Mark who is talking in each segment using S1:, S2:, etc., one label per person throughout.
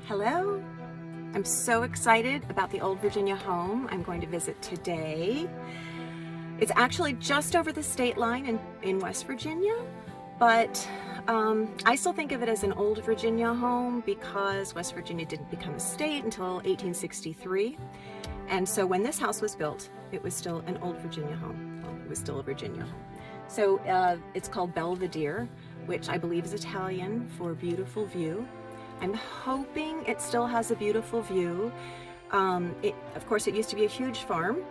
S1: Hello, I'm so excited about the Old Virginia home I'm going to visit today. It's actually just over the state line in West Virginia, but I still think of it as an Old Virginia home because West Virginia didn't become a state until 1863. And so when this house was built, it was still an Old Virginia home. Well, it was still a Virginia home. So it's called Belvedere, which I believe is Italian for beautiful view. I'm hoping it still has a beautiful view. Of course, it used to be a huge farm.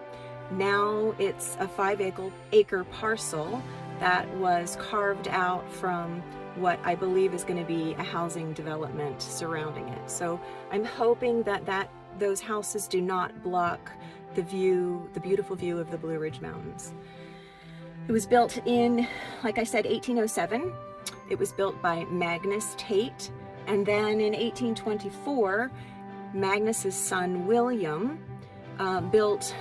S1: Now it's a 5-acre parcel that was carved out from what I believe is going to be a housing development surrounding it. So I'm hoping that those houses do not block the view, the beautiful view of the Blue Ridge Mountains. It was built in, like I said, 1807. It was built by Magnus Tate. And then in 1824, Magnus's son William built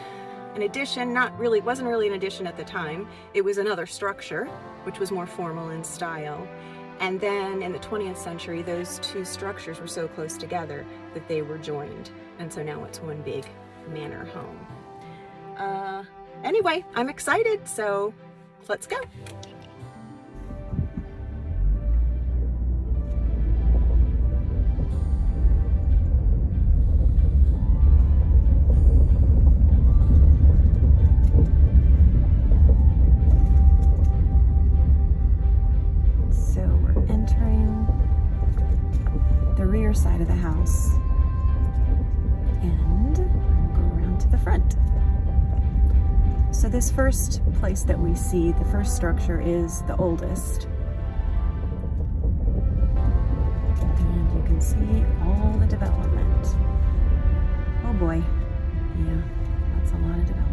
S1: an addition. Wasn't really an addition at the time. It was another structure, which was more formal in style. And then in the 20th century, those two structures were so close together that they were joined. And so now it's one big manor home. Anyway, I'm excited, so let's go. Side of the house, and we'll go around to the front. So this first place that we see, the first structure, is the oldest, and you can see all the development. Oh boy, yeah, that's a lot of development.